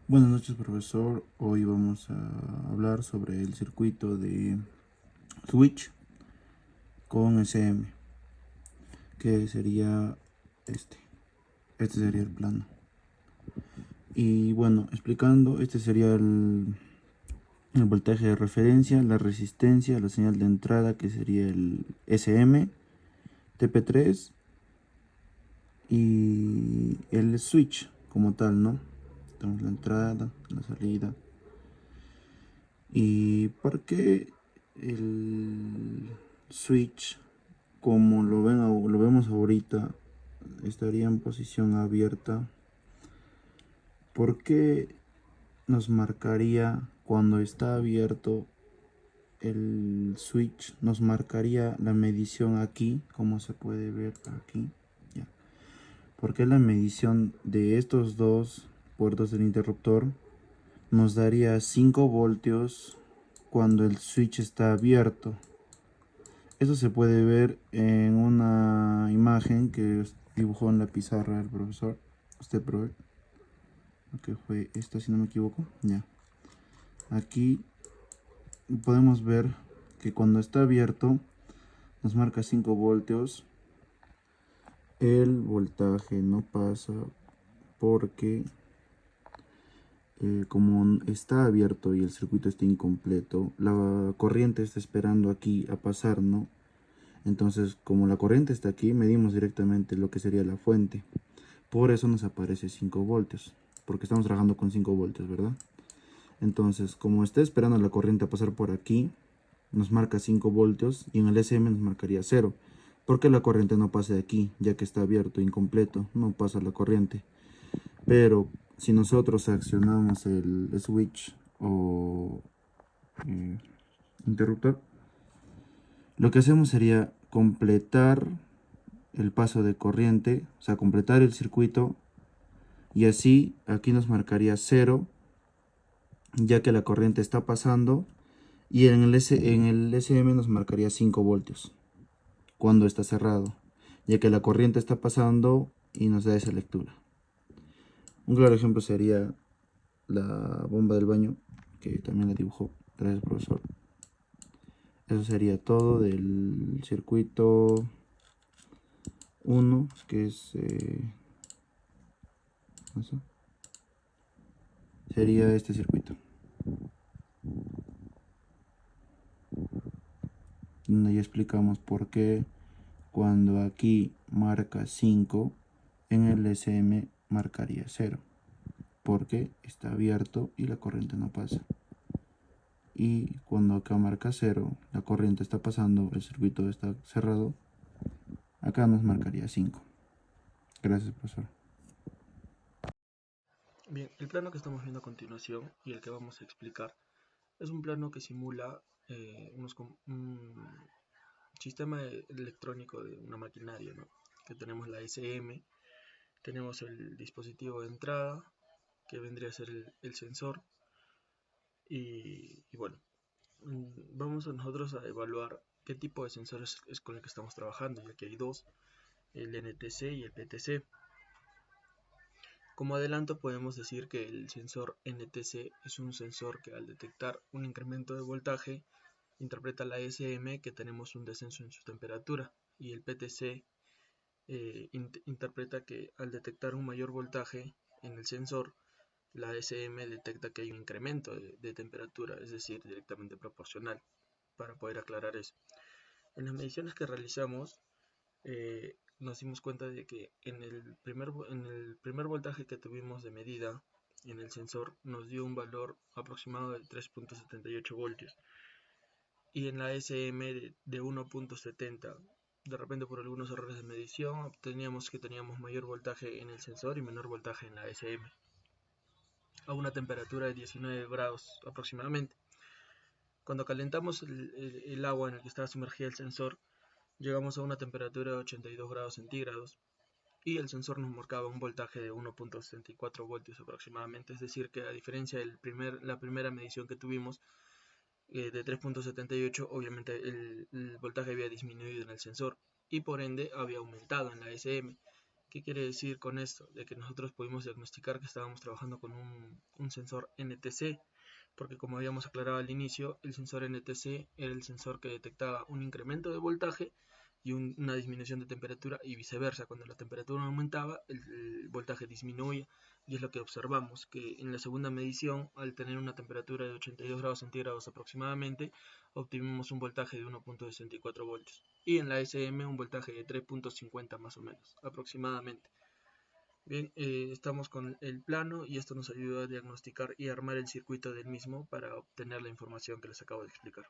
Buenas noches, profesor. Hoy vamos a hablar sobre el circuito de switch con SM, que sería este. Este sería el plano. Y bueno, explicando, este sería el voltaje de referencia, la resistencia, la señal de entrada, que sería el SM, TP3 y el switch como tal, ¿no? Tenemos la entrada, la salida. ¿Y por qué el switch, como lo vemos ahorita, estaría en posición abierta? ¿Por qué nos marcaría cuando está abierto el switch? Nos marcaría la medición aquí, como se puede ver aquí. Ya. ¿Por qué la medición de estos dos puertos del interruptor nos daría 5 voltios cuando el switch está abierto? Eso se puede ver en una imagen que dibujó en la pizarra el profesor. Usted, profe, que fue esta, si no me equivoco. Ya. Aquí podemos ver que cuando está abierto nos marca 5 voltios. El voltaje no pasa porque como está abierto y el circuito está incompleto, la corriente está esperando aquí a pasar, ¿no? Entonces, como la corriente está aquí, medimos directamente lo que sería la fuente. Por eso nos aparece 5 voltios, porque estamos trabajando con 5 voltios, ¿verdad? Entonces, como está esperando la corriente a pasar por aquí, nos marca 5 voltios y en el SM nos marcaría 0. Porque la corriente no pasa de aquí, ya que está abierto, incompleto, no pasa la corriente. Pero si nosotros accionamos el switch o eh, interruptor, lo que hacemos sería completar el paso de corriente, o sea, completar el circuito, y así aquí nos marcaría 0, ya que la corriente está pasando, y en el SM nos marcaría 5 voltios cuando está cerrado, ya que la corriente está pasando y nos da esa lectura. Un claro ejemplo sería la bomba del baño, que también la dibujó. Gracias, profesor. Eso sería todo del circuito 1, que es eso. Sería este circuito, donde ya explicamos por qué cuando aquí marca 5, en el SM marcaría 0, porque está abierto y la corriente no pasa. Y cuando acá marca 0, la corriente está pasando, el circuito está cerrado, acá nos marcaría 5. Gracias, profesor. Bien, el plano que estamos viendo a continuación y el que vamos a explicar es un plano que simula un sistema electrónico de una maquinaria, ¿no? Que tenemos la SM, tenemos el dispositivo de entrada, que vendría a ser el sensor, y bueno, vamos a nosotros a evaluar qué tipo de sensores es con el que estamos trabajando, ya que hay dos, el NTC y el PTC. Como adelanto podemos decir que el sensor NTC es un sensor que al detectar un incremento de voltaje interpreta la SM que tenemos un descenso en su temperatura, y el PTC interpreta que al detectar un mayor voltaje en el sensor, la SM detecta que hay un incremento de temperatura, es decir, directamente proporcional, para poder aclarar eso. En las mediciones que realizamos, nos dimos cuenta de que en el primer voltaje que tuvimos de medida en el sensor nos dio un valor aproximado de 3.78 voltios, y en la SM de 1.70. De repente, por algunos errores de medición, obteníamos que teníamos mayor voltaje en el sensor y menor voltaje en la SM, a una temperatura de 19 grados aproximadamente. Cuando calentamos el agua en el que estaba sumergida el sensor, llegamos a una temperatura de 82 grados centígrados, y el sensor nos marcaba un voltaje de 1.64 voltios aproximadamente, es decir que a diferencia de la primera medición que tuvimos de 3.78, obviamente el voltaje había disminuido en el sensor y por ende había aumentado en la SM, ¿Qué quiere decir con esto? De que nosotros pudimos diagnosticar que estábamos trabajando con un sensor NTC, porque como habíamos aclarado al inicio, el sensor NTC era el sensor que detectaba un incremento de voltaje y una disminución de temperatura, y viceversa. Cuando la temperatura aumentaba, el voltaje disminuía, y es lo que observamos, que en la segunda medición, al tener una temperatura de 82 grados centígrados aproximadamente, obtuvimos un voltaje de 1.64 voltios, y en la SM un voltaje de 3.50 más o menos, aproximadamente. Bien, estamos con el plano y esto nos ayuda a diagnosticar y armar el circuito del mismo para obtener la información que les acabo de explicar.